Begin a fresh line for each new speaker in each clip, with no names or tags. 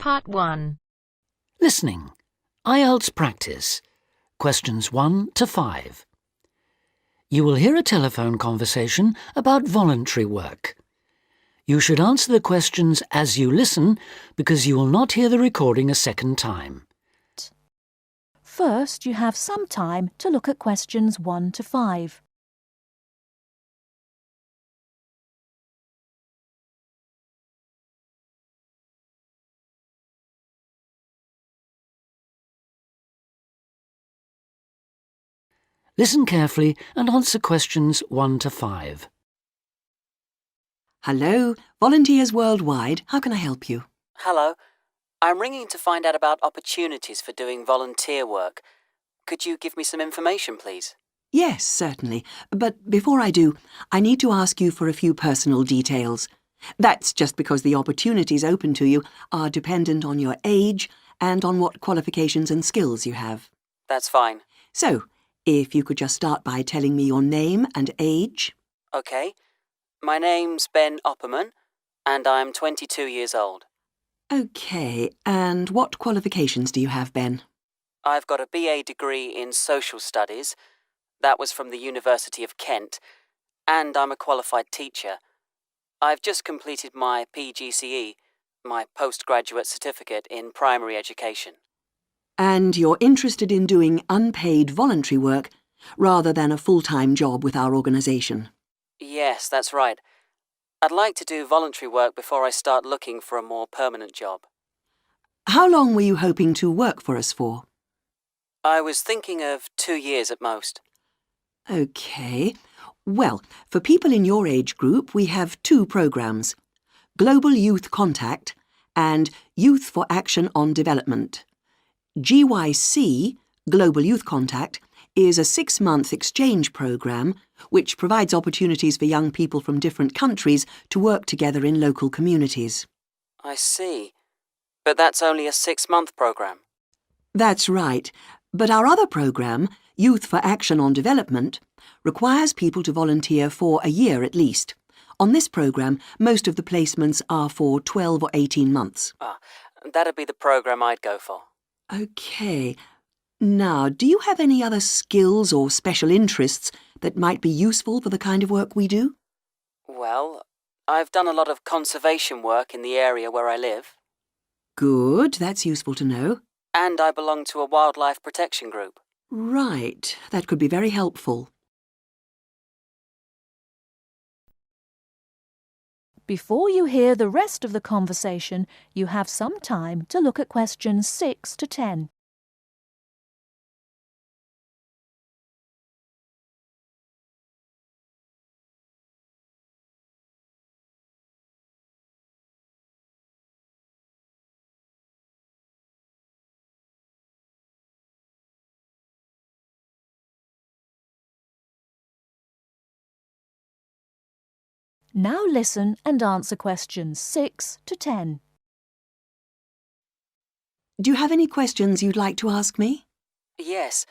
Part 1.
Listening. IELTS practice. Questions 1 to 5. You will hear a telephone conversation about voluntary work. You should answer the questions as you listen because you will not hear the recording a second time.
First, you have some time to look at questions 1 to 5.
Listen carefully and answer questions 1 to 5.
Hello, Volunteers Worldwide. How can I help you?
Hello. I'm ringing to find out about opportunities for doing volunteer work. Could you give me some information, please?
Yes, certainly. But before I do, I need to ask you for a few personal details. That's just because the opportunities open to you are dependent on your age and on what qualifications and skills you have.
That's fine.
So, if you could just start by telling me your name and age.
OK. My name's Ben Opperman, and I'm 22 years old.
OK, and what qualifications do you have, Ben?
I've got a BA degree in Social Studies. That was from the University of Kent. And I'm a qualified teacher. I've just completed my PGCE, my postgraduate certificate in primary education.
And you're interested in doing unpaid voluntary work rather than a full-time job with our organisation?
Yes, that's right. I'd like to do voluntary work before I start looking for a more permanent job.
How long were you hoping to work for us for?
I was thinking of 2 years at most.
OK. Well, for people in your age group, we have 2 programmes, Global Youth Contact and Youth for Action on Development. GYC, Global Youth Contact, is a 6-month exchange programme which provides opportunities for young people from different countries to work together in local communities.
I see. But that's only a 6-month programme.
That's right. But our other programme, Youth for Action on Development, requires people to volunteer for a year at least. On this programme, most of the placements are for 12 or 18 months.
That'd be the programme I'd go for.
OK. Now, do you have any other skills or special interests that might be useful for the kind of work we do?
Well, I've done a lot of conservation work in the area where I live.
Good, that's useful to know.
And I belong to a wildlife protection group.
Right, that could be very helpful.
Before you hear the rest of the conversation, you have some time to look at questions 6 to 10. Now listen and answer questions 6 to 10.
Do you have any questions you'd like to ask me?
Yes.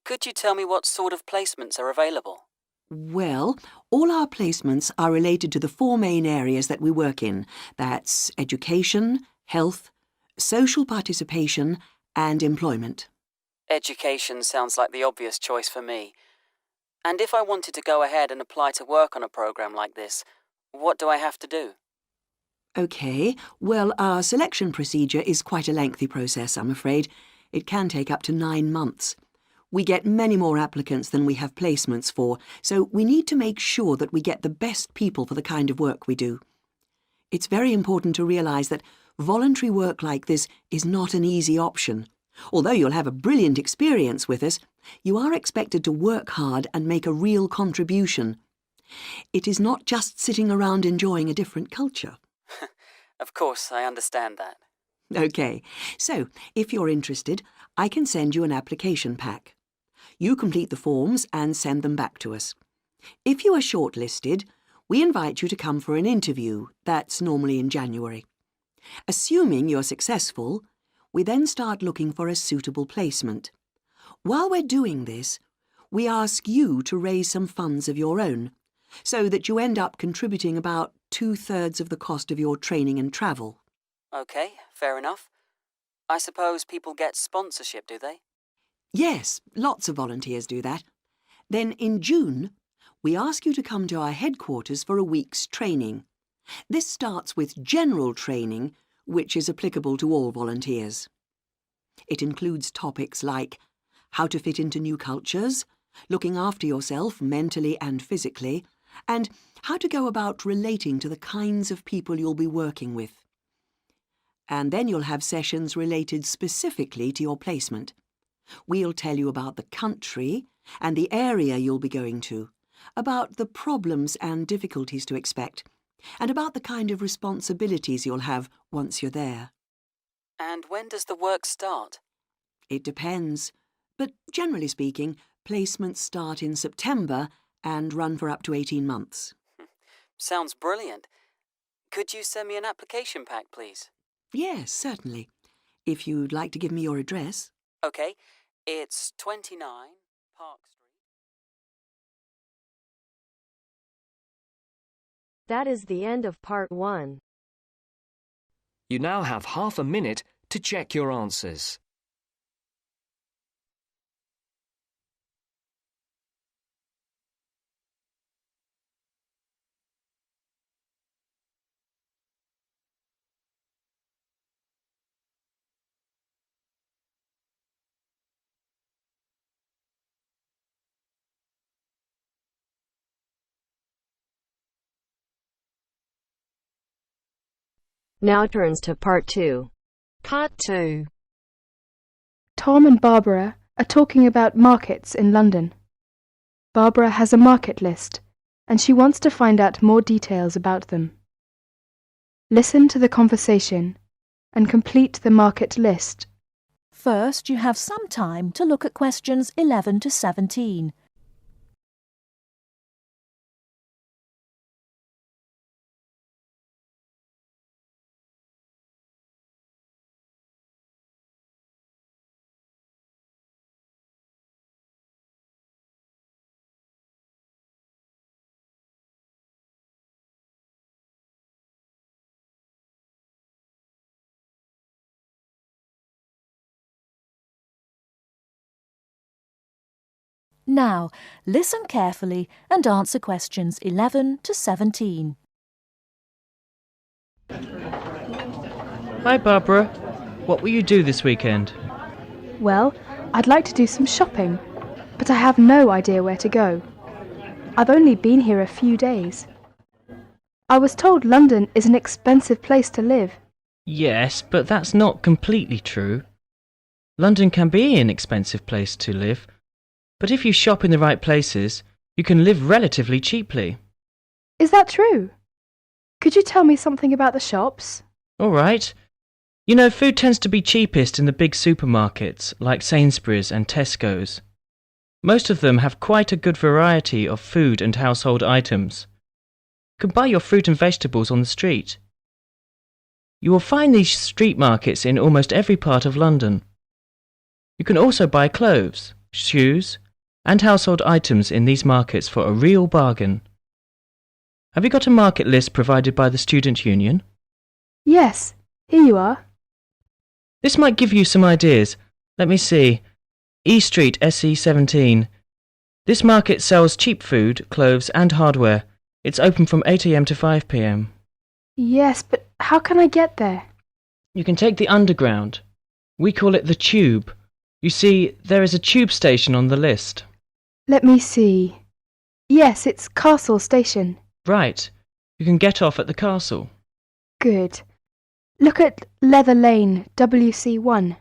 Could you tell me what sort of placements are available?
Well, all our placements are related to the 4 main areas that we work in. That's education, health, social participation and employment.
Education sounds like the obvious choice for me. And if I wanted to go ahead and apply to work on a programme like this, what do I have to do?
OK, well, our selection procedure is quite a lengthy process, I'm afraid. It can take up to 9 months. We get many more applicants than we have placements for, so we need to make sure that we get the best people for the kind of work we do. It's very important to realise that voluntary work like this is not an easy option. Although you'll have a brilliant experience with us, you are expected to work hard and make a real contribution. It is not just sitting around enjoying a different culture.
Of course, I understand that.
OK, so if you're interested, I can send you an application pack. You complete the forms and send them back to us. If you are shortlisted, we invite you to come for an interview. That's normally in January. Assuming you're successful, we then start looking for a suitable placement. While we're doing this, we ask you to raise some funds of your own, so that you end up contributing about 2/3 of the cost of your training and travel.
OK, fair enough. I suppose people get sponsorship, do they?
Yes, lots of volunteers do that. Then in June, we ask you to come to our headquarters for a week's training. This starts with general training, which is applicable to all volunteers. It includes topics like how to fit into new cultures, looking after yourself mentally and physically, and how to go about relating to the kinds of people you'll be working with. And then you'll have sessions related specifically to your placement. We'll tell you about the country and the area you'll be going to, about the problems and difficulties to expect, and about the kind of responsibilities you'll have once you're there.
And when does the work start?
It depends, but generally speaking, placements start in September and run for up to 18 months.
Sounds brilliant. Could you send me an application pack, please?
Yes, certainly. If you'd like to give me your address.
OK, it's 29 Park Street.
That is the end of part 1.
You now have half a minute to check your answers.
Now turns to part 2.
Part 2.
Tom and Barbara are talking about markets in London. Barbara has a market list, and she wants to find out more details about them. Listen to the conversation and complete the market list.
First, you have some time to look at questions 11 to 17. Now, listen carefully and answer questions 11 to 17.
Hi Barbara, what will you do this weekend?
Well, I'd like to do some shopping, but I have no idea where to go. I've only been here a few days. I was told London is an expensive place to live.
Yes, but that's not completely true. London can be an expensive place to live, but if you shop in the right places, you can live relatively cheaply.
Is that true? Could you tell me something about the shops?
All right. You know, food tends to be cheapest in the big supermarkets, like Sainsbury's and Tesco's. Most of them have quite a good variety of food and household items. You can buy your fruit and vegetables on the street. You will find these street markets in almost every part of London. You can also buy clothes, shoes, and household items in these markets for a real bargain. Have you got a market list provided by the Student Union?
Yes, here you are.
This might give you some ideas. Let me see. E Street, SE17. This market sells cheap food, clothes and hardware. It's open from 8 a.m. to 5 p.m.
Yes, but how can I get there?
You can take the Underground. We call it the Tube. You see, there is a tube station on the list.
Let me see. Yes, it's Castle Station.
Right. You can get off at the castle.
Good. Look at Leather Lane, WC1.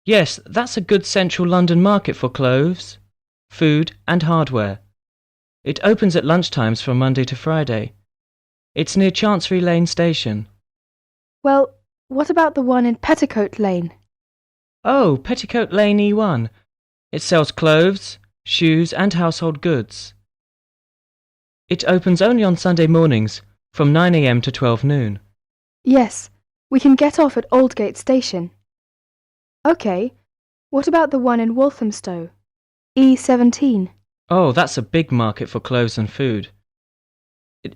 Yes, that's a good central London market for clothes, food and hardware. It opens at lunchtimes from Monday to Friday. It's near Chancery Lane Station.
Well, what about the one in Petticoat Lane?
Oh, Petticoat Lane E1. It sells clothes, shoes and household goods. It opens only on Sunday mornings from 9 a.m. to 12 noon.
Yes, we can get off at Aldgate Station. OK, what about the one in Walthamstow? E17.
Oh, that's a big market for clothes and food.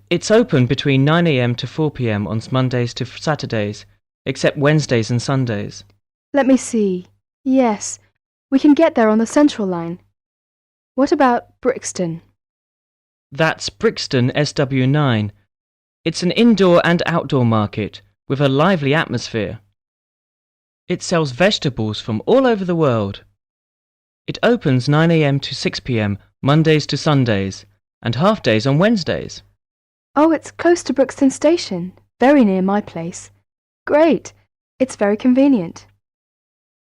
It's open between 9 a.m. to 4 p.m. on Mondays to Saturdays, except Wednesdays and Sundays.
Let me see. Yes, we can get there on the Central line. What about Brixton?
That's Brixton SW9. It's an indoor and outdoor market with a lively atmosphere. It sells vegetables from all over the world. It opens 9 a.m. to 6 p.m. Mondays to Sundays and half days on Wednesdays.
Oh, it's close to Brixton Station, very near my place. Great. It's very convenient.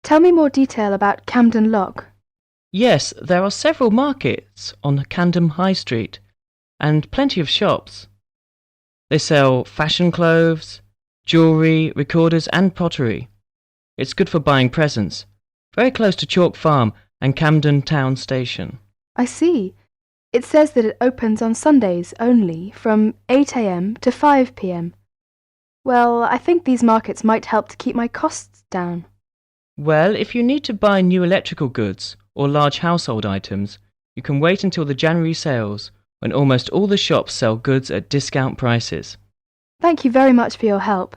Tell me more detail about Camden Lock.
Yes, there are several markets on Camden High Street and plenty of shops. They sell fashion clothes, jewellery, recorders and pottery. It's good for buying presents. Very close to Chalk Farm and Camden Town Station.
I see. It says that it opens on Sundays only from 8 a.m. to 5 p.m. Well, I think these markets might help to keep my costs down.
Well, if you need to buy new electrical goods or large household items, you can wait until the January sales when almost all the shops sell goods at discount prices.
Thank you very much for your help.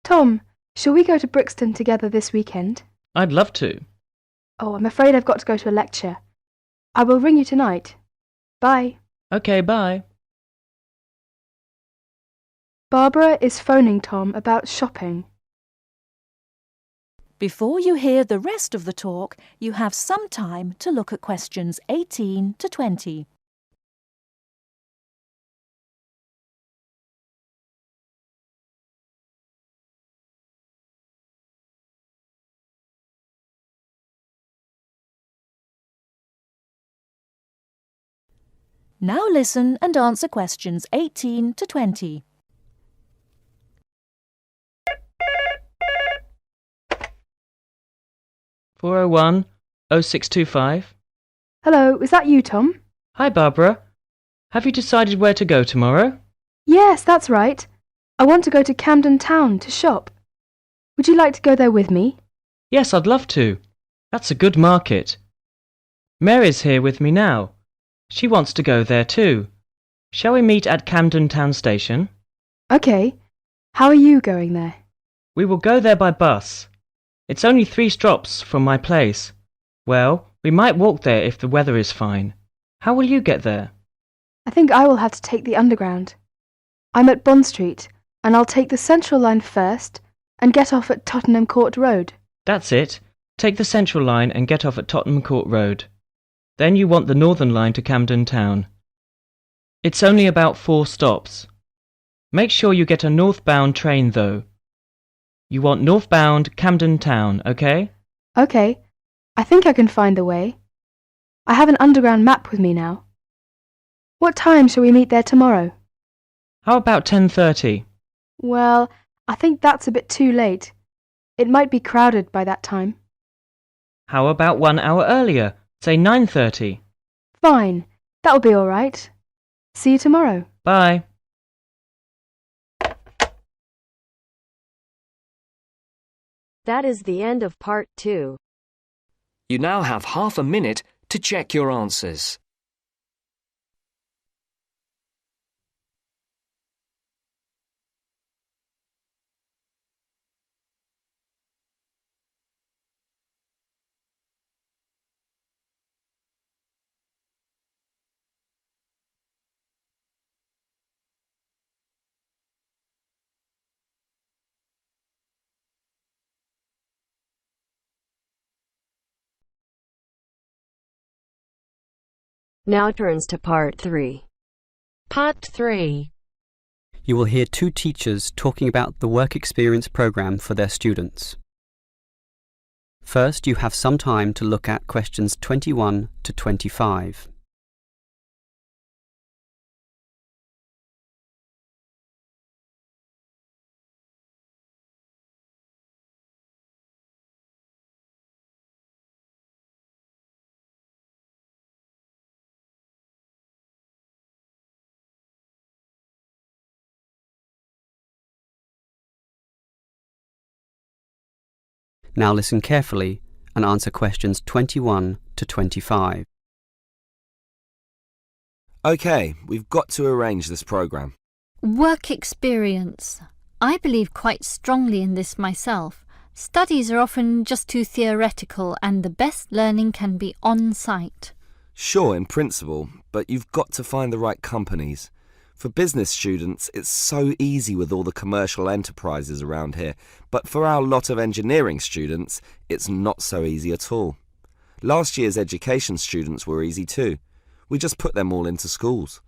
Tom, shall we go to Brixton together this weekend?
I'd love to.
Oh, I'm afraid I've got to go to a lecture. I will ring you tonight. Bye.
Okay, bye.
Barbara is phoning Tom about shopping.
Before you hear the rest of the talk, you have some time to look at questions 18 to 20. Now listen and answer questions 18 to 20.
(401 0625).
Hello, is that you, Tom?
Hi, Barbara. Have you decided where to go tomorrow?
Yes, that's right. I want to go to Camden Town to shop. Would you like to go there with me?
Yes, I'd love to. That's a good market. Mary's here with me now. She wants to go there too. Shall we meet at Camden Town Station?
OK. How are you going there?
We will go there by bus. It's only 3 stops from my place. Well, we might walk there if the weather is fine. How will you get there?
I think I will have to take the Underground. I'm at Bond Street, and I'll take the Central line first and get off at Tottenham Court Road.
That's it. Take the Central line and get off at Tottenham Court Road. Then you want the Northern line to Camden Town. It's only about 4 stops. Make sure you get a northbound train though. You want northbound Camden Town, OK?
OK. I think I can find the way. I have an Underground map with me now. What time shall we meet there tomorrow?
How about 10:30?
Well, I think that's a bit too late. It might be crowded by that time.
How about 1 hour earlier? Say 9:30.
Fine. That'll be all right. See you tomorrow.
Bye.
That is the end of part 2.
You now have half a minute to check your answers.
Now turns to part 3.
Part 3.
You will hear 2 teachers talking about the work experience programme for their students. First, you have some time to look at questions 21 to 25. Now listen carefully and answer questions 21 to 25.
OK, we've got to arrange this programme.
Work experience.
I believe quite strongly in this myself. Studies are often just too theoretical and the best learning can be on-site.
Sure, in principle, but you've got to find the right companies. For business students, it's so easy with all the commercial enterprises around here, but for our lot of engineering students, it's not so easy at all. Last year's education students were easy too. We just put them all into schools.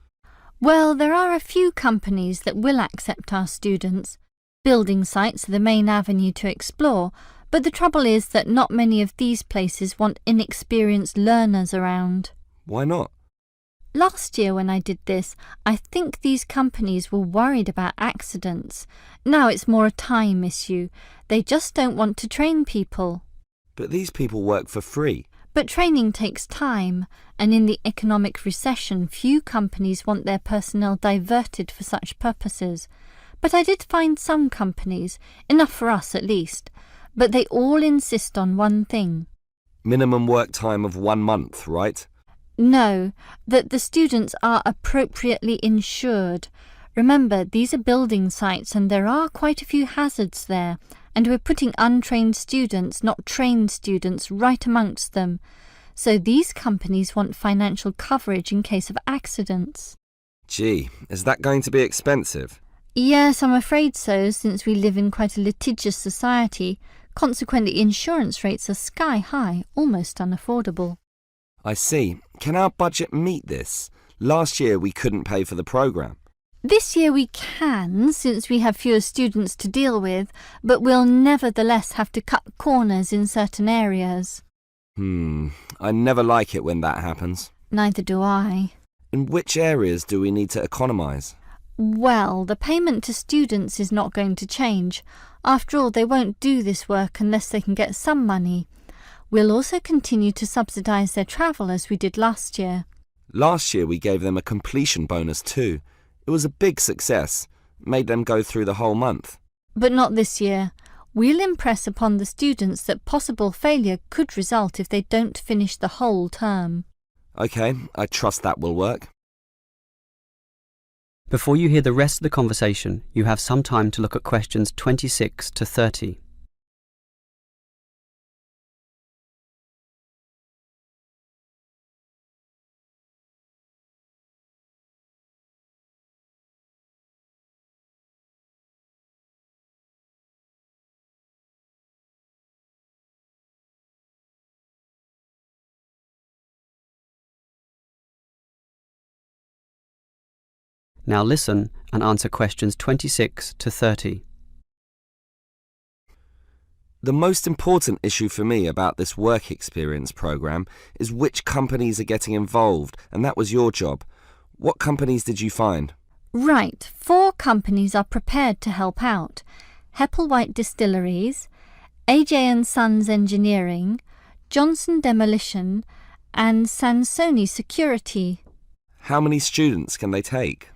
Well, there are a few companies that will accept our students. Building sites are the main avenue to explore, but the trouble is that not many of these places want inexperienced learners around.
Why not?
Last year when I did this, I think these companies were worried about accidents. Now it's more a time issue. They just don't want to train people.
But these people work for free.
But training takes time, and in the economic recession, few companies want their personnel diverted for such purposes. But I did find some companies, enough for us at least, but they all insist on one thing.
Minimum work time of 1 month, right?
No, that the students are appropriately insured. Remember, these are building sites and there are quite a few hazards there, and we're putting untrained students, not trained students, right amongst them. So these companies want financial coverage in case of accidents.
Gee, is that going to be expensive?
Yes, I'm afraid so, since we live in quite a litigious society. Consequently, insurance rates are sky high, almost unaffordable.
I see. Can our budget meet this? Last year we couldn't pay for the programme.
This year we can, since we have fewer students to deal with, but we'll nevertheless have to cut corners in certain areas.
I never like it when that happens.
Neither do I.
In which areas do we need to economise?
Well, the payment to students is not going to change. After all, they won't do this work unless they can get some money. We'll also continue to subsidise their travel as we did last year.
Last year we gave them a completion bonus too. It was a big success. Made them go through the whole month.
But not this year. We'll impress upon the students that possible failure could result if they don't finish the whole term.
OK, I trust that will work.
Before you hear the rest of the conversation, you have some time to look at questions 26 to 30. Now listen and answer questions 26 to 30.
The most important issue for me about this work experience programme is which companies are getting involved, and that was your job. What companies did you find?
Right, 4 companies are prepared to help out. Hepplewhite Distilleries, AJ & Sons Engineering, Johnson Demolition, and Sansoni Security.
How many students can they take?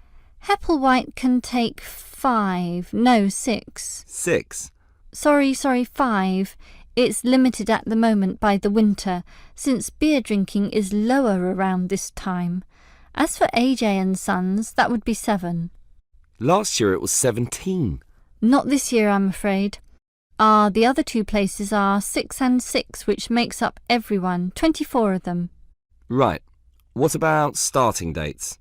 Hepplewhite can take 6.
6?
Sorry, 5. It's limited at the moment by the winter, since beer drinking is lower around this time. As for AJ & Sons, that would be 7.
Last year it was 17.
Not this year, I'm afraid. The other 2 places are 6 and 6, which makes up everyone, 24 of them.
Right. What about starting dates?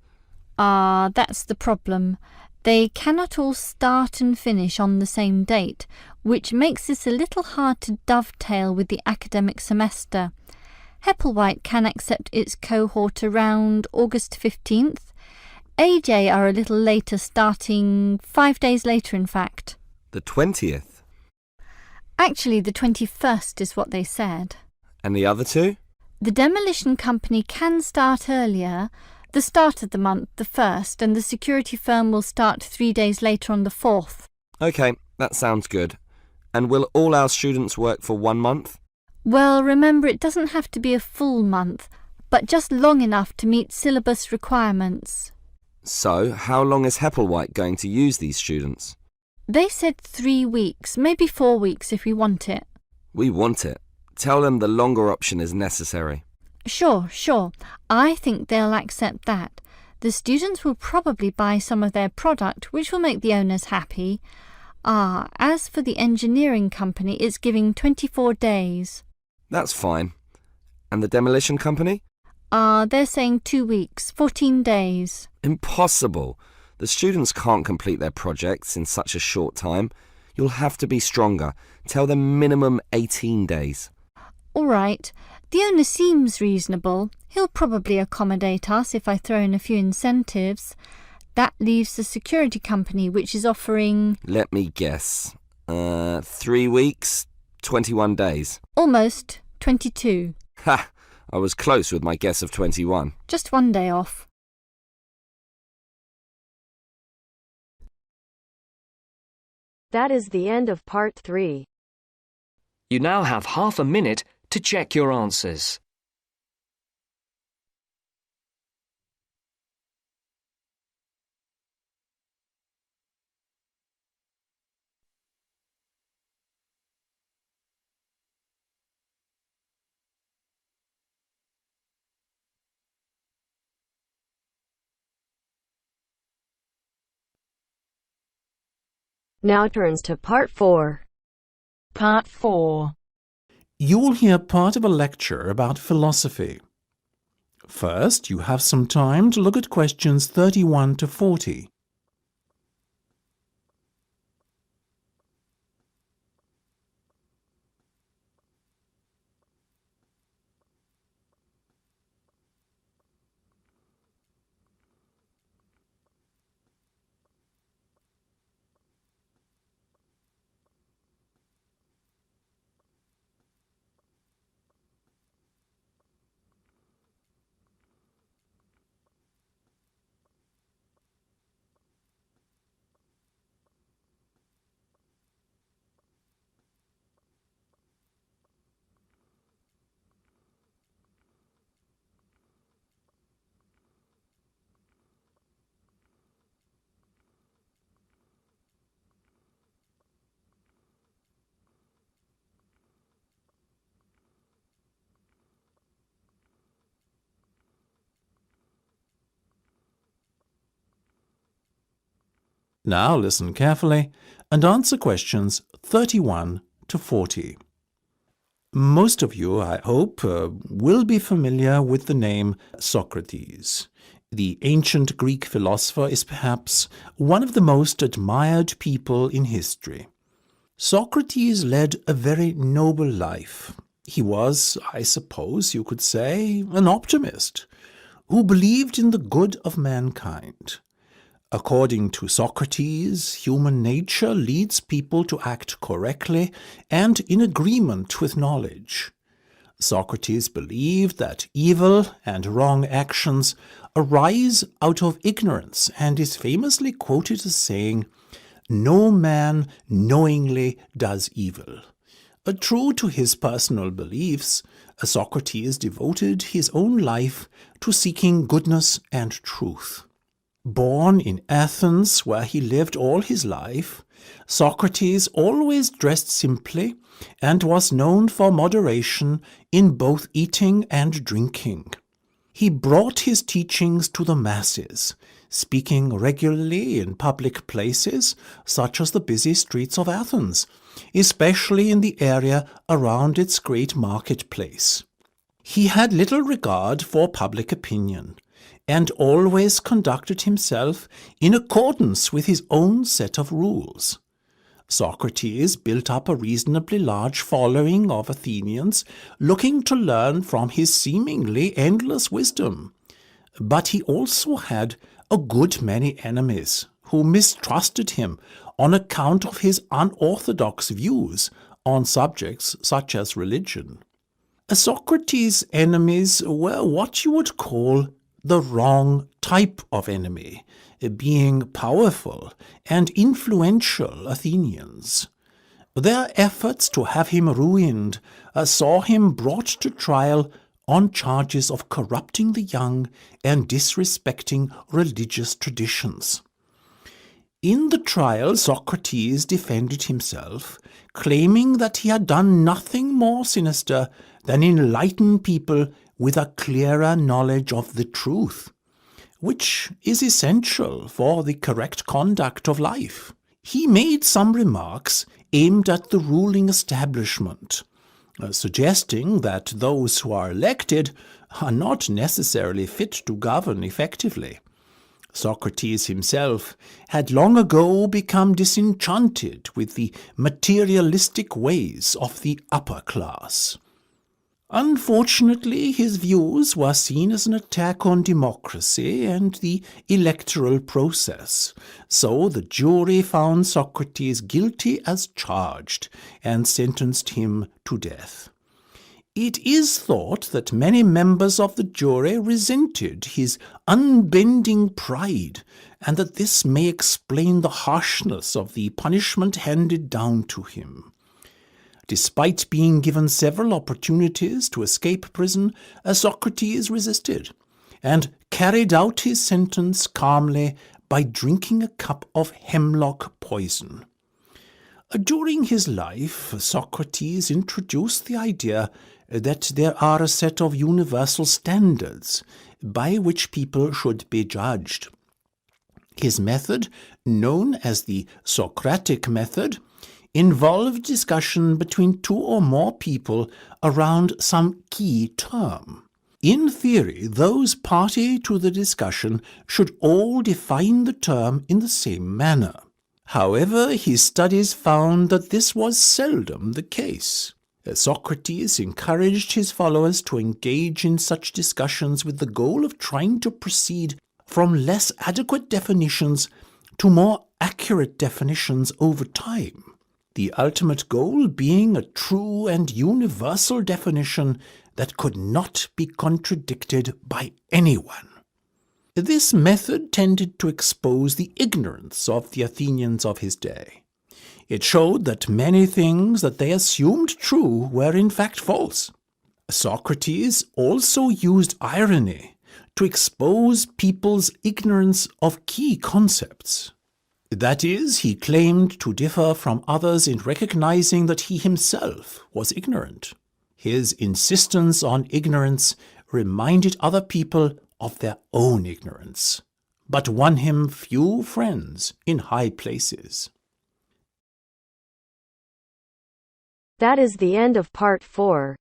That's the problem. They cannot all start and finish on the same date, which makes this a little hard to dovetail with the academic semester. Hepplewhite can accept its cohort around August 15th. AJ are a little later, starting 5 days later, in fact.
The 20th?
Actually, the 21st is what they said.
And the other 2?
The demolition company can start earlier, the start of the month, the 1st, and the security firm will start 3 days later on the 4th.
OK, that sounds good. And will all our students work for 1 month?
Well, remember, it doesn't have to be a full month, but just long enough to meet syllabus requirements.
So, how long is Hepplewhite going to use these students?
They said 3 weeks, maybe 4 weeks if we want it.
We want it. Tell them the longer option is necessary.
Sure. I think they'll accept that. The students will probably buy some of their product, which will make the owners happy. As for the engineering company, it's giving 24 days.
That's fine. And the demolition company?
They're saying 2 weeks, 14 days.
Impossible. The students can't complete their projects in such a short time. You'll have to be stronger. Tell them minimum 18 days.
All right. The owner seems reasonable. He'll probably accommodate us if I throw in a few incentives. That leaves the security company, which is offering...
Let me guess. 3 weeks, 21 days.
Almost 22.
Ha! I was close with my guess of 21.
Just 1 day off.
That is the end of part 3.
You now have half a minute to check your answers.
Now turns to part 4.
Part 4.
You will hear part of a lecture about philosophy. First, you have some time to look at questions 31 to 40. Now listen carefully and answer questions 31 to 40. Most of you, I hope, will be familiar with the name Socrates. The ancient Greek philosopher is perhaps one of the most admired people in history. Socrates led a very noble life. He was, I suppose you could say, an optimist who believed in the good of mankind. According to Socrates, human nature leads people to act correctly and in agreement with knowledge. Socrates believed that evil and wrong actions arise out of ignorance and is famously quoted as saying, "No man knowingly does evil." True to his personal beliefs, Socrates devoted his own life to seeking goodness and truth. Born in Athens, where he lived all his life, Socrates always dressed simply and was known for moderation in both eating and drinking. He brought his teachings to the masses, speaking regularly in public places such as the busy streets of Athens, especially in the area around its great marketplace. He had little regard for public opinion, and always conducted himself in accordance with his own set of rules. Socrates built up a reasonably large following of Athenians looking to learn from his seemingly endless wisdom. But he also had a good many enemies who mistrusted him on account of his unorthodox views on subjects such as religion. Socrates' enemies were what you would call the wrong type of enemy, being powerful and influential Athenians. Their efforts to have him ruined saw him brought to trial on charges of corrupting the young and disrespecting religious traditions. In the trial, Socrates defended himself, claiming that he had done nothing more sinister than enlighten people with a clearer knowledge of the truth, which is essential for the correct conduct of life. he made some remarks aimed at the ruling establishment, suggesting that those who are elected are not necessarily fit to govern effectively. Socrates himself had long ago become disenchanted with the materialistic ways of the upper class. Unfortunately, his views were seen as an attack on democracy and the electoral process, so the jury found Socrates guilty as charged and sentenced him to death. It is thought that many members of the jury resented his unbending pride, and that this may explain the harshness of the punishment handed down to him. Despite being given several opportunities to escape prison, Socrates resisted and carried out his sentence calmly by drinking a cup of hemlock poison. During his life, Socrates introduced the idea that there are a set of universal standards by which people should be judged. His method, known as the Socratic method, involved discussion between two or more people around some key term. In theory, those party to the discussion should all define the term in the same manner. However, his studies found that this was seldom the case. Socrates encouraged his followers to engage in such discussions with the goal of trying to proceed from less adequate definitions to more accurate definitions over time, the ultimate goal being a true and universal definition that could not be contradicted by anyone. This method tended to expose the ignorance of the Athenians of his day. It showed that many things that they assumed true were in fact false. Socrates also used irony to expose people's ignorance of key concepts. That is, he claimed to differ from others in recognizing that he himself was ignorant. His insistence on ignorance reminded other people of their own ignorance, but won him few friends in high places.
That is the end of part 4.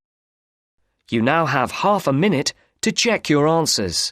You now have half a minute to check your answers.